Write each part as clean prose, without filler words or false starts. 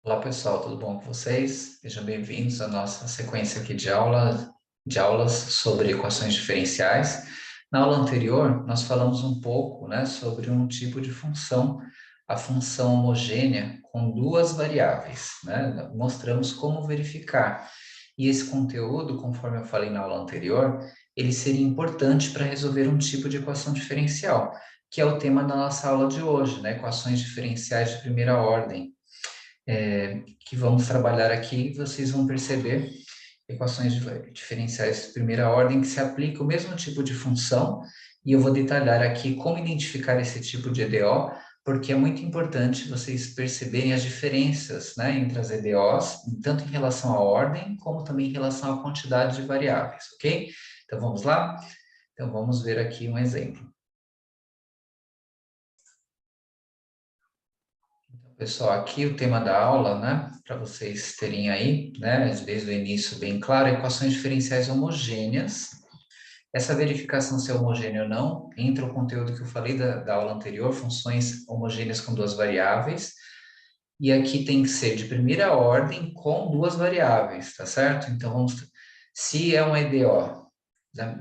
Olá pessoal, tudo bom com vocês? Sejam bem-vindos à nossa sequência aqui de aulas sobre equações diferenciais. Na aula anterior, nós falamos um pouco, né, sobre um tipo de função, a função homogênea com duas variáveis, né? Mostramos como verificar. E esse conteúdo, conforme eu falei na aula anterior, ele seria importante para resolver um tipo de equação diferencial, que é o tema da nossa aula de hoje, né? Equações diferenciais de primeira ordem que vamos trabalhar aqui, vocês vão perceber equações diferenciais de primeira ordem que se aplica o mesmo tipo de função, e eu vou detalhar aqui como identificar esse tipo de EDO, porque é muito importante vocês perceberem as diferenças, né, entre as EDOs, tanto em relação à ordem, como também em relação à quantidade de variáveis, ok? Então vamos lá? Então vamos ver aqui um exemplo. Pessoal, aqui o tema da aula, né, para vocês terem aí, né, desde o início bem claro, equações diferenciais homogêneas. Essa verificação se é homogênea ou não, entra o conteúdo que eu falei da aula anterior, funções homogêneas com duas variáveis, e aqui tem que ser de primeira ordem com duas variáveis, tá certo? Então, se é uma EDO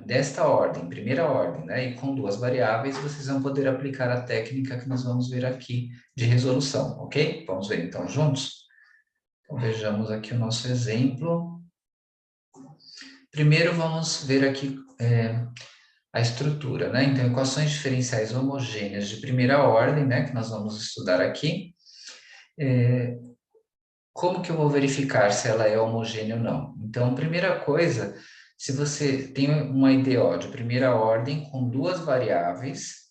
desta ordem, primeira ordem, né, e com duas variáveis, vocês vão poder aplicar a técnica que nós vamos ver aqui de resolução, ok? Vamos ver então juntos? Então, vejamos aqui o nosso exemplo. Primeiro, vamos ver aqui a estrutura, né? Então, equações diferenciais homogêneas de primeira ordem, né, que nós vamos estudar aqui. Como que eu vou verificar se ela é homogênea ou não? Então, primeira coisa, se você tem uma EDO de primeira ordem com duas variáveis,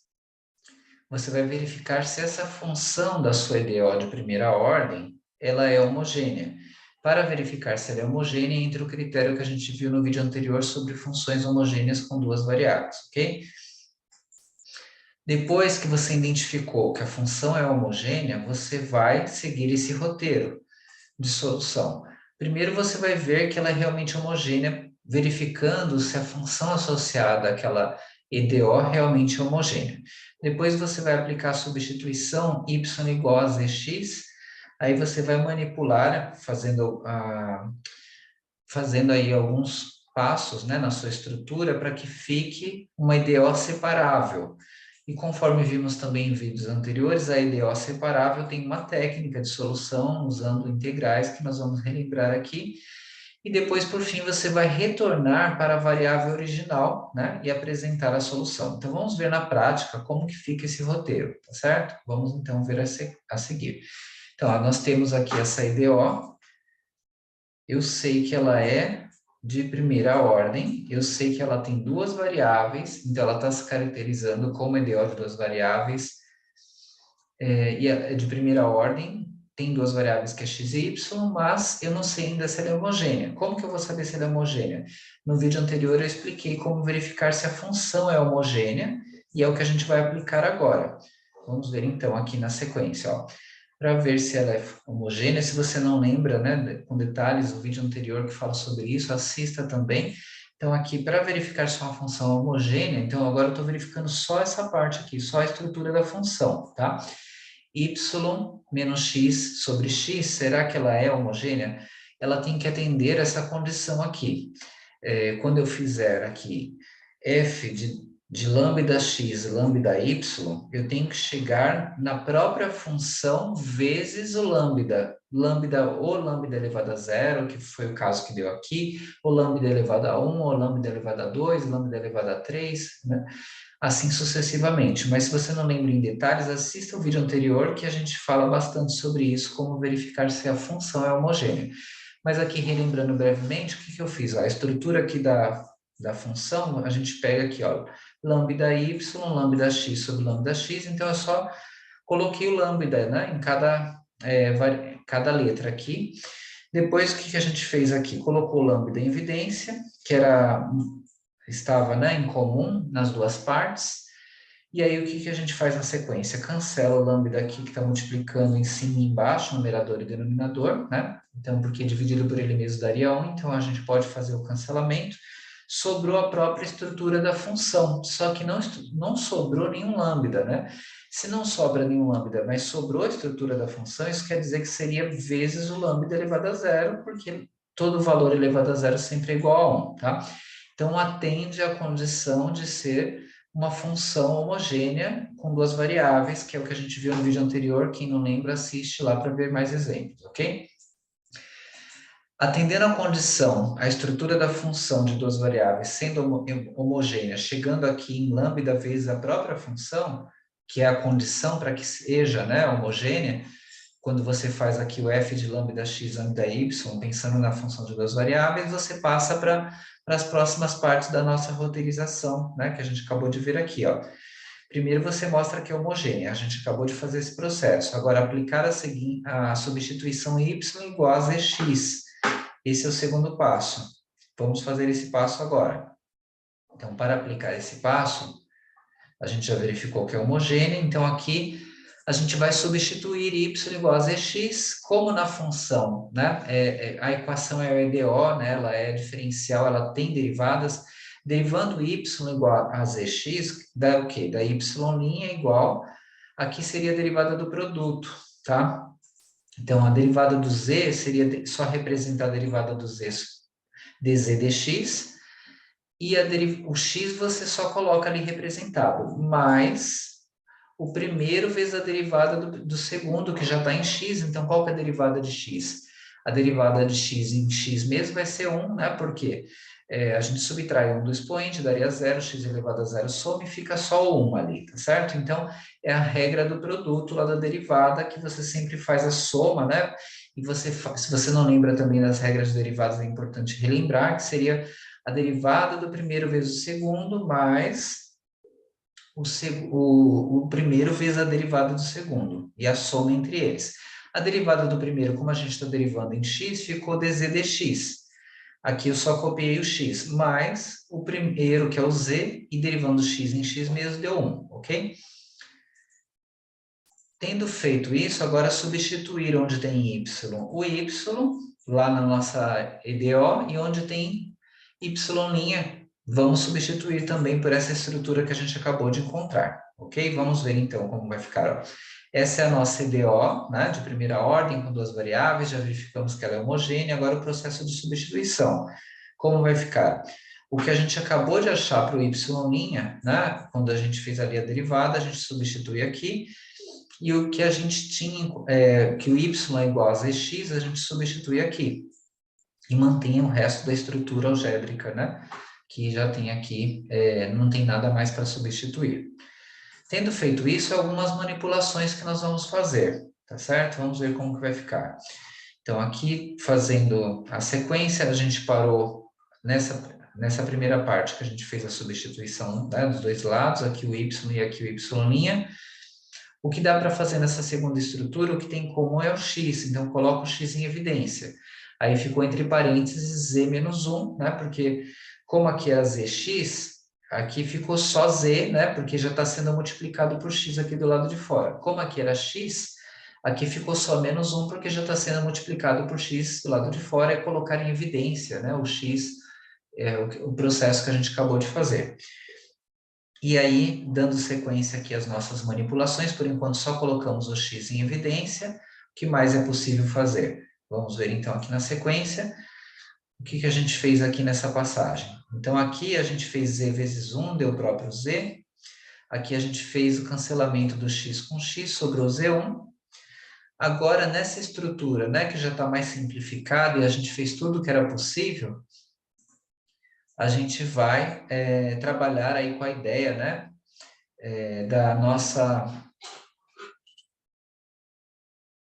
você vai verificar se essa função da sua EDO de primeira ordem, ela é homogênea. Para verificar se ela é homogênea, entra o critério que a gente viu no vídeo anterior sobre funções homogêneas com duas variáveis, ok? Depois que você identificou que a função é homogênea, você vai seguir esse roteiro de solução. Primeiro você vai ver que ela é realmente homogênea, verificando se a função associada àquela EDO realmente é homogênea. Depois você vai aplicar a substituição y igual a zx, aí você vai manipular, fazendo aí alguns passos, né, na sua estrutura para que fique uma EDO separável. E conforme vimos também em vídeos anteriores, a EDO separável tem uma técnica de solução usando integrais que nós vamos relembrar aqui. E depois, por fim, você vai retornar para a variável original, né, e apresentar a solução. Então, vamos ver na prática como que fica esse roteiro, tá certo? Vamos então ver a seguir. Então, ó, nós temos aqui essa EDO, eu sei que ela é de primeira ordem, eu sei que ela tem duas variáveis, então ela está se caracterizando como EDO de duas variáveis, e é de primeira ordem, tem duas variáveis que é x e y, mas eu não sei ainda se ela é homogênea. Como que eu vou saber se ela é homogênea? No vídeo anterior eu expliquei como verificar se a função é homogênea, e é o que a gente vai aplicar agora. Vamos ver então aqui na sequência, ó, para ver se ela é homogênea. Se você não lembra, né, com detalhes, o vídeo anterior que fala sobre isso, assista também. Então, aqui, para verificar se é uma função homogênea, então agora eu estou verificando só essa parte aqui, só a estrutura da função, tá? Y menos x sobre x, será que ela é homogênea? Ela tem que atender essa condição aqui. Quando eu fizer aqui f de lambda x e lambda y, eu tenho que chegar na própria função vezes o lambda. Lambda ou lambda elevado a zero, que foi o caso que deu aqui, ou lambda elevado a 1, ou lambda elevado a 2, lambda elevado a 3, né? Assim sucessivamente. Mas se você não lembra em detalhes, assista o vídeo anterior que a gente fala bastante sobre isso, como verificar se a função é homogênea. Mas aqui, relembrando brevemente, o que que eu fiz? A estrutura aqui da função, a gente pega aqui, ó, lambda y, lambda x sobre lambda x, então eu só coloquei o lambda, né, em cada letra aqui. Depois, o que que a gente fez aqui? Colocou o lambda em evidência, que estava, né, em comum nas duas partes. E aí, o que que a gente faz na sequência? Cancela o lambda aqui, que está multiplicando em cima e embaixo, numerador e denominador, né? Então, porque dividido por ele mesmo daria 1, então a gente pode fazer o cancelamento. Sobrou a própria estrutura da função, só que não sobrou nenhum lambda, né? Se não sobra nenhum lambda, mas sobrou a estrutura da função, isso quer dizer que seria vezes o lambda elevado a zero, porque todo valor elevado a zero sempre é igual a 1, tá? Então, atende à condição de ser uma função homogênea com duas variáveis, que é o que a gente viu no vídeo anterior. Quem não lembra, assiste lá para ver mais exemplos, ok? Atendendo à condição, a estrutura da função de duas variáveis sendo homogênea, chegando aqui em lambda vezes a própria função, que é a condição para que seja, né, homogênea, quando você faz aqui o f de lambda x lambda y, pensando na função de duas variáveis, você passa para as próximas partes da nossa roteirização, né, que a gente acabou de ver aqui, ó. Primeiro você mostra que é homogênea, a gente acabou de fazer esse processo. Agora, aplicar a substituição y igual a zx. Esse é o segundo passo. Vamos fazer esse passo agora. Então, para aplicar esse passo, a gente já verificou que é homogênea, então aqui a gente vai substituir y igual a zx, como na função, né? A equação é o EDO, né? Ela é diferencial, ela tem derivadas. Derivando y igual a zx, dá o quê? Da y' igual, aqui seria a derivada do produto, tá? Então, a derivada do z seria só representar a derivada do z dz dx, e o x você só coloca ali representado, mais o primeiro vezes a derivada do segundo, que já está em x. Então, qual que é a derivada de x? A derivada de x em x mesmo vai ser 1, né? Porque a gente subtrai 1 do expoente, daria 0, x elevado a 0 soma e fica só 1 ali, tá certo? Então, é a regra do produto lá da derivada, que você sempre faz a soma, né? E se você não lembra também das regras de derivadas, é importante relembrar, que seria a derivada do primeiro vezes o segundo, mais o primeiro vezes a derivada do segundo, e a soma entre eles. A derivada do primeiro, como a gente está derivando em x, ficou dz dx. Aqui eu só copiei o x, mais o primeiro, que é o z, e derivando x em x mesmo, deu 1, ok? Tendo feito isso, agora substituir onde tem y, o y, lá na nossa EDO, e onde tem y', vamos substituir também por essa estrutura que a gente acabou de encontrar, ok? Vamos ver então como vai ficar, ó. Essa é a nossa EDO, né, de primeira ordem, com duas variáveis, já verificamos que ela é homogênea, agora o processo de substituição. Como vai ficar? O que a gente acabou de achar para o y', né, quando a gente fez ali a derivada, a gente substitui aqui, e o que a gente tinha, que o y é igual a zx, a gente substitui aqui. E mantém o resto da estrutura algébrica, né? Que já tem aqui, não tem nada mais para substituir. Tendo feito isso, algumas manipulações que nós vamos fazer, tá certo? Vamos ver como que vai ficar. Então, aqui, fazendo a sequência, a gente parou nessa primeira parte que a gente fez a substituição, né, dos dois lados, aqui o y e aqui o y'. O que dá para fazer nessa segunda estrutura, o que tem em comum é o x, então coloco o x em evidência. Aí ficou entre parênteses z menos 1, né? Porque como aqui é a zx, aqui ficou só z, né? Porque já está sendo multiplicado por x aqui do lado de fora. Como aqui era x, aqui ficou só menos 1, porque já está sendo multiplicado por x do lado de fora, é colocar em evidência, né? O x é o processo que a gente acabou de fazer. E aí, dando sequência aqui às nossas manipulações, por enquanto só colocamos o x em evidência. O que mais é possível fazer? Vamos ver então aqui na sequência o que a gente fez aqui nessa passagem. Então aqui a gente fez z vezes 1, deu o próprio z. Aqui a gente fez o cancelamento do x com x, sobrou z1. Agora nessa estrutura, né, que já está mais simplificada e a gente fez tudo o que era possível, a gente vai trabalhar aí com a ideia, né, da nossa...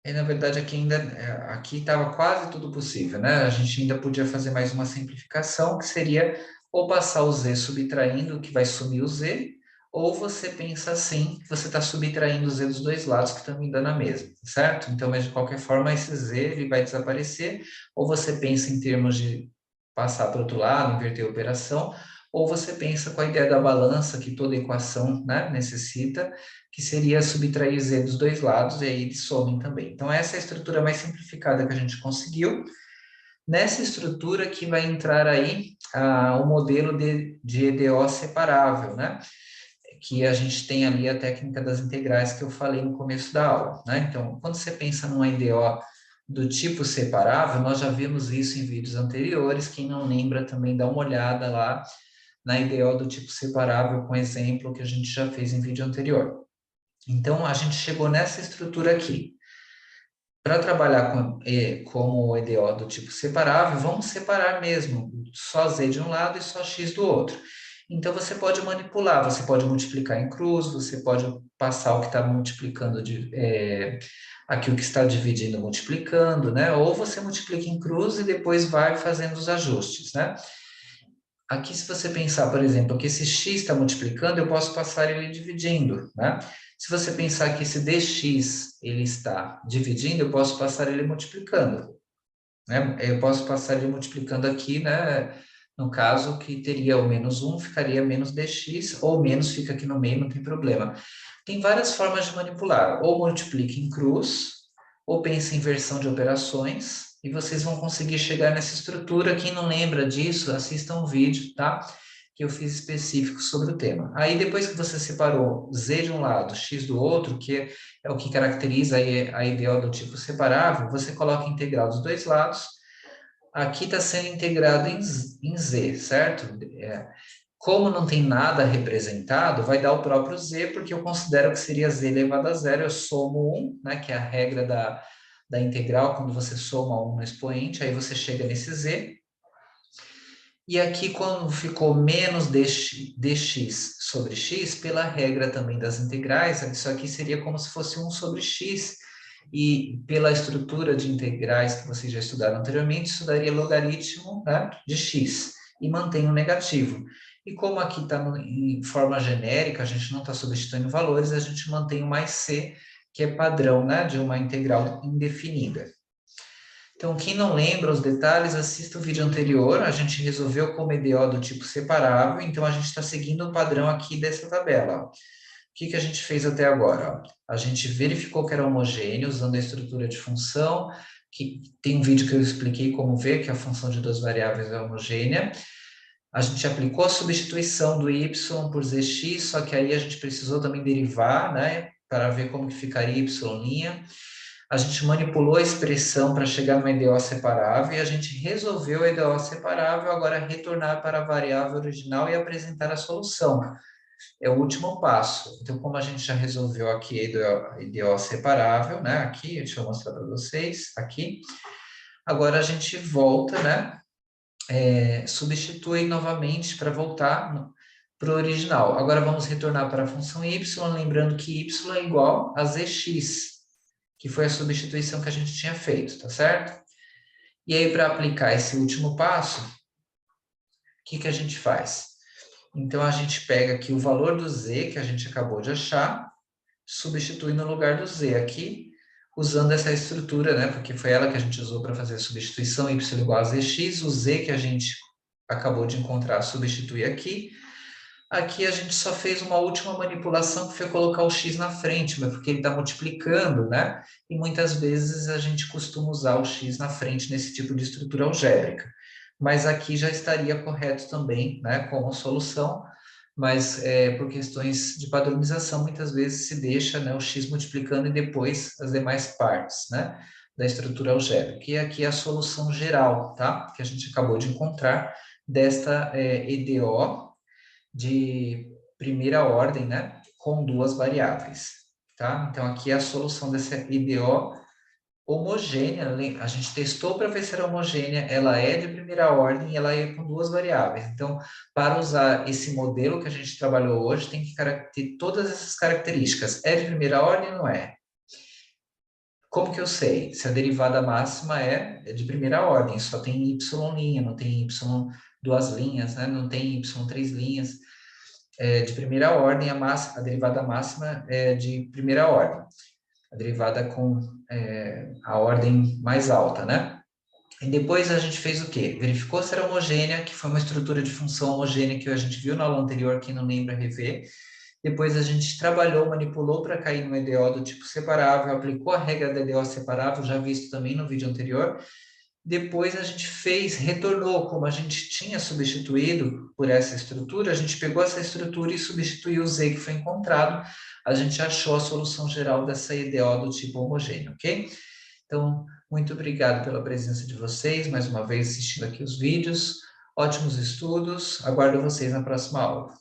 E, na verdade, aqui estava quase tudo possível, né? A gente ainda podia fazer mais uma simplificação, que seria ou passar o z subtraindo, que vai sumir o z, ou você pensa assim, que você está subtraindo o z dos dois lados, que também dá na mesma, certo? Então, mas de qualquer forma, esse z ele vai desaparecer, ou você pensa em termos de passar para o outro lado, inverter a operação, ou você pensa com a ideia da balança, que toda equação, né, necessita, que seria subtrair z dos dois lados, e aí eles somem também. Então, essa é a estrutura mais simplificada que a gente conseguiu. Nessa estrutura que vai entrar aí o modelo de EDO separável, né? que a gente tem ali a técnica das integrais que eu falei no começo da aula, né? Então, quando você pensa numa IDO do tipo separável, nós já vimos isso em vídeos anteriores. Quem não lembra também dá uma olhada lá na IDO do tipo separável com exemplo que a gente já fez em vídeo anterior. Então, a gente chegou nessa estrutura aqui. Para trabalhar como EDO do tipo separável, vamos separar mesmo, só z de um lado e só x do outro. Então, você pode manipular, você pode multiplicar em cruz, você pode passar o que está multiplicando, aqui o que está dividindo multiplicando, né? Ou você multiplica em cruz e depois vai fazendo os ajustes, né? Aqui, se você pensar, por exemplo, que esse x está multiplicando, eu posso passar ele dividindo, né? Se você pensar que esse dx ele está dividindo, eu posso passar ele multiplicando, né? Eu posso passar ele multiplicando aqui, né? No caso, que teria o menos 1, ficaria menos dx, ou menos fica aqui no meio, não tem problema. Tem várias formas de manipular, ou multiplique em cruz, ou pense em inversão de operações, e vocês vão conseguir chegar nessa estrutura. Quem não lembra disso, assista um vídeo, tá? Que eu fiz específico sobre o tema. Aí, depois que você separou z de um lado, x do outro, que é o que caracteriza a IDO do tipo separável, você coloca a integral dos dois lados. Aqui está sendo integrado em z, certo? Como não tem nada representado, vai dar o próprio z, porque eu considero que seria z elevado a zero, eu somo 1, né, que é a regra da integral, quando você soma 1 no expoente, aí você chega nesse z. E aqui, quando ficou menos dx sobre x, pela regra também das integrais, isso aqui seria como se fosse 1 sobre x, e pela estrutura de integrais que vocês já estudaram anteriormente, isso daria logaritmo, né, de x, e mantém o negativo. E como aqui está em forma genérica, a gente não está substituindo valores, a gente mantém o mais c, que é padrão, né, de uma integral indefinida. Então, quem não lembra os detalhes, assista o vídeo anterior. A gente resolveu como EDO do tipo separável, então a gente está seguindo o padrão aqui dessa tabela. Ó. O que a gente fez até agora? Ó? A gente verificou que era homogêneo usando a estrutura de função, que tem um vídeo que eu expliquei como ver que a função de duas variáveis é homogênea. A gente aplicou a substituição do y por zx, só que aí a gente precisou também derivar, né, para ver como que ficaria y'. A gente manipulou a expressão para chegar numa EDO separável e a gente resolveu a EDO separável, agora retornar para a variável original e apresentar a solução. É o último passo. Então, como a gente já resolveu aqui a EDO separável, né? Aqui, deixa eu mostrar para vocês, aqui. Agora a gente volta, né? Substitui novamente para voltar para o original. Agora vamos retornar para a função y, lembrando que y é igual a zx, que foi a substituição que a gente tinha feito, tá certo? E aí, para aplicar esse último passo, o que a gente faz? Então, a gente pega aqui o valor do z, que a gente acabou de achar, substitui no lugar do z aqui, usando essa estrutura, né? Porque foi ela que a gente usou para fazer a substituição, y igual a zx, o z que a gente acabou de encontrar, substitui aqui. Aqui a gente só fez uma última manipulação, que foi colocar o x na frente, mas porque ele está multiplicando, né? E muitas vezes a gente costuma usar o x na frente nesse tipo de estrutura algébrica. Mas aqui já estaria correto também, né? Como solução, mas por questões de padronização, muitas vezes se deixa, né, o x multiplicando e depois as demais partes, né? Da estrutura algébrica. E aqui é a solução geral, tá? Que a gente acabou de encontrar desta EDO, de primeira ordem, né, com duas variáveis, tá? Então, aqui é a solução dessa IDO homogênea, a gente testou para ver se era homogênea, ela é de primeira ordem e ela é com duas variáveis. Então, para usar esse modelo que a gente trabalhou hoje, tem que ter todas essas características. É de primeira ordem ou não é? Como que eu sei? Se a derivada máxima é de primeira ordem, só tem y', não tem y duas linhas, né? Não tem y três linhas. De primeira ordem, a derivada máxima é de primeira ordem, a derivada com a ordem mais alta, né? E depois a gente fez o quê? Verificou se era homogênea, que foi uma estrutura de função homogênea que a gente viu na aula anterior, quem não lembra, rever. Depois a gente trabalhou, manipulou para cair no EDO do tipo separável, aplicou a regra da EDO separável, já visto também no vídeo anterior, Depois a gente retornou, como a gente tinha substituído por essa estrutura, a gente pegou essa estrutura e substituiu o Z que foi encontrado, a gente achou a solução geral dessa EDO do tipo homogêneo, ok? Então, muito obrigado pela presença de vocês, mais uma vez assistindo aqui os vídeos, ótimos estudos, aguardo vocês na próxima aula.